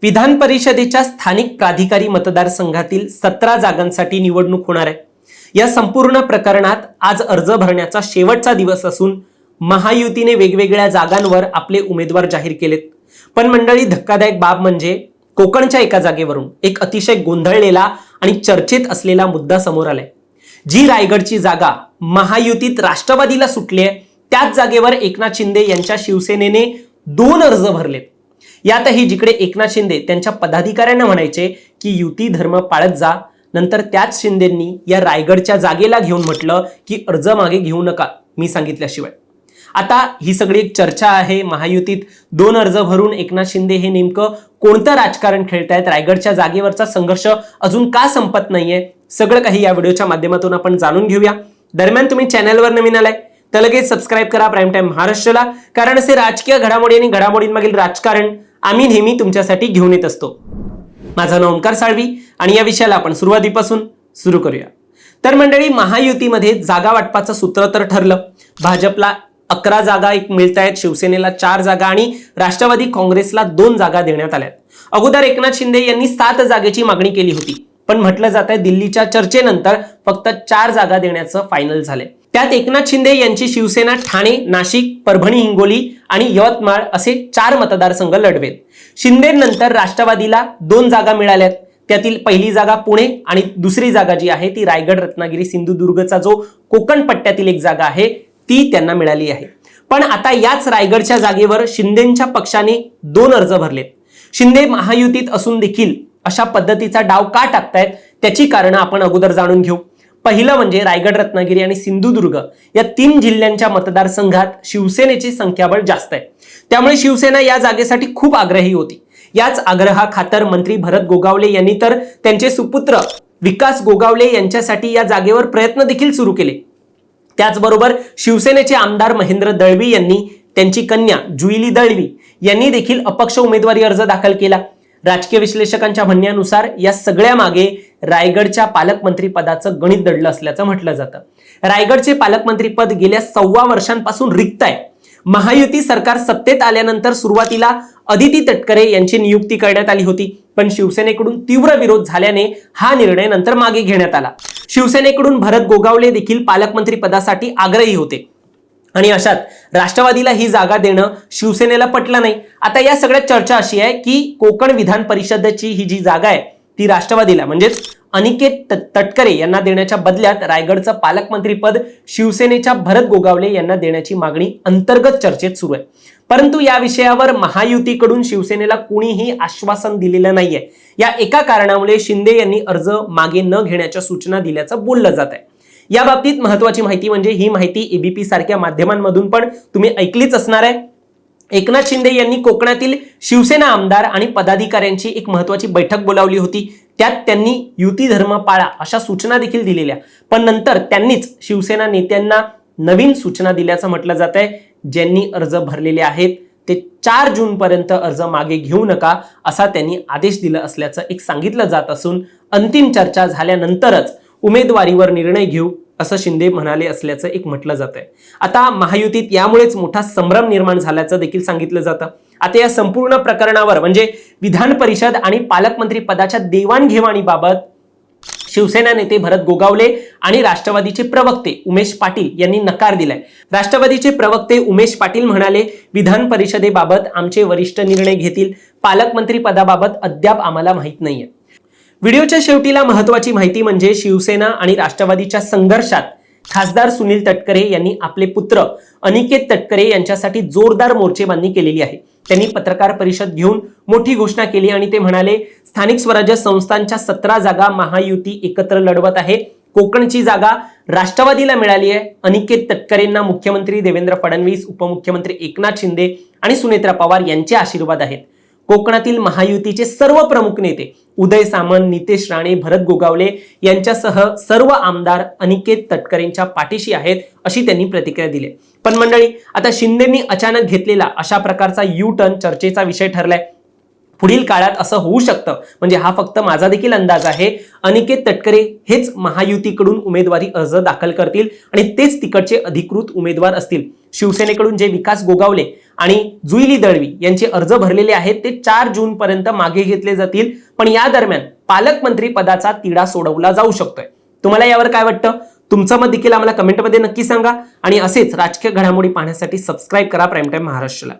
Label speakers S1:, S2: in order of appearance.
S1: विधान परिषदेच्या स्थानिक प्राधिकारी मतदारसंघातील 17 जागांसाठी निवडणूक होणार आहे। या संपूर्ण प्रकरणात आज अर्ज भरण्याचा शेवटचा दिवस असून महायुतीने वेगवेगळ्या जागांवर आपले उमेदवार जाहीर केलेत। पण मंडळी, धक्कादायक बाब म्हणजे कोकणच्या एका जागेवरून एक अतिशय गोंधळलेला आणि चर्चेत असलेला मुद्दा समोर आलाय। जी रायगडची जागा महायुतीत राष्ट्रवादीला सुटली आहे, त्याच जागेवर एकनाथ शिंदे यांच्या शिवसेनेने 2 अर्ज भरलेत। यातही जिकडे एकनाथ शिंदे त्यांच्या पदाधिकाऱ्यांना म्हणायचे की युती धर्म पाळत जा, नंतर त्याच शिंदेंनी या रायगडच्या जागेला घेऊन म्हटलं की अर्ज मागे घेऊ नका मी सांगितल्याशिवाय। आता ही सगळी एक चर्चा आहे, महायुतीत 2 अर्ज भरून एकनाथ शिंदे हे नेमकं कोणतं राजकारण खेळतायत, रायगडच्या जागेवरचा संघर्ष अजून का संपत नाहीये, सगळं काही या व्हिडिओच्या माध्यमातून आपण जाणून घेऊया। दरम्यान तुम्ही चॅनलवर नवीन आलाय तर लगेच सबस्क्राईब करा प्राईम टाइम महाराष्ट्राला, कारण असे राजकीय घडामोडी आणि घडामोडींमागील राजकारण आम्ही नेहमी तुमच्यासाठी घेऊन येत असतो। माझं नाव ओंकार साळवी आणि या विषयाला आपण सुरुवातीपासून सुरू करूया। तर मंडळी, महायुतीमध्ये जागा वाटपाचं सूत्र तर ठरलं। भाजपला 11 जागा मिळतायत, शिवसेनेला 4 जागा आणि राष्ट्रवादी काँग्रेसला 2 जागा देण्यात आल्यात। अगोदर एकनाथ शिंदे यांनी 7 जागेची मागणी केली होती, पण म्हटलं जात आहे दिल्लीच्या चर्चेनंतर फक्त 4 जागा देण्याचं फायनल झालंय। त्यात एकनाथ शिंदे यांची शिवसेना ठाणे, नाशिक, परभणी, हिंगोली आणि यवतमाळ असे 4 मतदारसंघ लढवेल। शिंदेनंतर राष्ट्रवादीला 2 जागा मिळाल्यात। त्यातील पहिली जागा पुणे आणि दुसरी जागा जी आहे ती रायगड, रत्नागिरी, सिंधुदुर्गचा जो कोकण पट्ट्यातील एक जागा आहे ती त्यांना मिळाली आहे। पण आता याच रायगडच्या जागेवर शिंदेच्या पक्षाने 2 अर्ज भरलेत। शिंदे महायुतीत असून देखील अशा पद्धतीचा डाव का टाकतायत त्याची कारण आपण अगोदर जाणून घेऊ। पहिलं म्हणजे रायगड, रत्नागिरी आणि सिंधुदुर्ग या 3 जिल्ह्यांच्या मतदारसंघात शिवसेनेची संख्याबळ जास्त आहे, त्यामुळे शिवसेना या जागेसाठी खूप आग्रही होती। याच आग्रहाखातर मंत्री भरत गोगावले यांनी तर त्यांचे सुपुत्र विकास गोगावले यांच्यासाठी या जागेवर प्रयत्न देखील सुरू केले। त्याचबरोबर शिवसेनेचे आमदार महेंद्र दळवी यांनी त्यांची कन्या जुईली दळवी यांनी देखील अपक्ष उमेदवारी अर्ज दाखल केला। राजकीय विश्लेषकांच्या म्हणण्यानुसार या सगळ्या मागे रायगडच्या पालकमंत्री पदाचं गणित दडलं असल्याचं म्हटलं जातं। रायगडचे पालकमंत्री पद गेल्या 1.25 वर्षांपासून रिक्त आहे। महायुती सरकार सत्तेत आल्यानंतर सुरुवातीला अदिती तटकरे यांची नियुक्ती करण्यात आली होती, पण शिवसेनेकडून तीव्र विरोध झाल्याने हा निर्णय नंतर मागे घेण्यात आला। शिवसेनेकडून भरत गोगावले देखील पालकमंत्री पदासाठी आग्रही होते आणि अशात राष्ट्रवादीला ही जागा देणं शिवसेनेला पटलं नाही। आता या सगळ्या चर्चा अशी आहे की कोकण विधान परिषदेची ही जी जागा आहे ती राष्ट्रवादीला म्हणजेच अनिकेत तटकरे यांना देण्याच्या बदल्यात रायगडचं पालकमंत्री पद शिवसेनेच्या भरत गोगावले यांना देण्याची मागणी अंतर्गत चर्चेत सुरू आहे। परंतु या विषयावर महायुतीकडून शिवसेनेला कुणीही आश्वासन दिलेलं नाहीये। या एका कारणामुळे शिंदे यांनी अर्ज मागे न घेण्याच्या सूचना दिल्याचं बोललं जात आहे। या बाबतीत महत्वाची माहिती म्हणजे ही माहिती एबीपी सारख्या माध्यमांमधून पण तुम्ही ऐकलीच असणार आहे। एकनाथ शिंदे यांनी कोकणातील शिवसेना आमदार आणि पदाधिकाऱ्यांची एक महत्वाची बैठक बोलावली होती। त्यात त्यांनी युती धर्म पाळा अशा सूचना देखील दिलेल्या, पण नंतर त्यांनीच शिवसेना नेत्यांना नवीन सूचना दिल्याचं म्हटलं जात आहे। ज्यांनी अर्ज भरलेले आहेत ते 4 जून पर्यंत अर्ज मागे घेऊ नका असा त्यांनी आदेश दिला असल्याचं एक सांगितलं जात असून अंतिम चर्चा झाल्यानंतरच उमेदवारीवर निर्णय घेऊ असं शिंदे म्हणाले असल्याचं एक म्हटलं जात आहे। आता महायुतीत यामुळेच मोठा संभ्रम निर्माण झाल्याचं देखील सांगितलं जातं। आता या संपूर्ण प्रकरणावर म्हणजे विधान परिषद आणि पालकमंत्री पदाच्या देवाणघेवाणीबाबत शिवसेना नेते भरत गोगावले आणि राष्ट्रवादीचे प्रवक्ते उमेश पाटील यांनी नकार दिलाय। राष्ट्रवादीचे प्रवक्ते उमेश पाटील म्हणाले, विधान परिषदेबाबत आमचे वरिष्ठ निर्णय घेतील, पालकमंत्री पदाबाबत अद्याप आम्हाला माहित नाहीये। व्हिडिओच्या शेवटीला महत्वाची माहिती म्हणजे शिवसेना आणि राष्ट्रवादीच्या संघर्षात खासदार सुनील तटकरे यांनी आपले पुत्र अनिकेत तटकरे यांच्यासाठी जोरदार मोर्चेबांधणी केलेली आहे। त्यांनी पत्रकार परिषद घेऊन मोठी घोषणा केली आणि ते म्हणाले, स्थानिक स्वराज्य संस्थांच्या 17 जागा महायुती एकत्र लढवत आहे। कोकणची जागा राष्ट्रवादीला मिळाली आहे। अनिकेत तटकरेंना मुख्यमंत्री देवेंद्र फडणवीस, उपमुख्यमंत्री एकनाथ शिंदे आणि सुनेत्रा पवार यांचे आशीर्वाद आहेत। कोकणातील महायुतीचे सर्व प्रमुख नेते उदय सामंत, नितेश राणे, भरत गोगावले यांच्यासह सर्व आमदार अनिकेत तटकरेंच्या पाठीशी आहेत अशी त्यांनी प्रतिक्रिया दिली। पण मंडळी, आता शिंदेंनी अचानक घेतलेला अशा प्रकारचा यू टर्न चर्चेचा विषय ठरलाय। पुढील काळात असं होऊ शकतं, म्हणजे हा फक्त माझा देखील अंदाज आहे, अनिकेत तटकरे हेच महायुतीकडून उमेदवारी अर्ज दाखल करतील आणि तेच तिकडचे अधिकृत उमेदवार असतील. शिवसेनेकडून जे विकास गोगावले आणि जुईली दळवी यांचे अर्ज भरलेले आहेत ते 4 जून पर्यंत मागे घेतले जातील. पण या दरम्यान पालकमंत्री पदाचा तिढा सोडवला जाऊ शकतोय. तुम्हाला यावर काय वाटतं? तुमचं मत देखील आम्हाला कमेंटमध्ये नक्की सांगा आणि असेच राजकीय घडामोडी पाहण्यासाठी सबस्क्राईब करा प्राईम टाइम महाराष्ट्राला.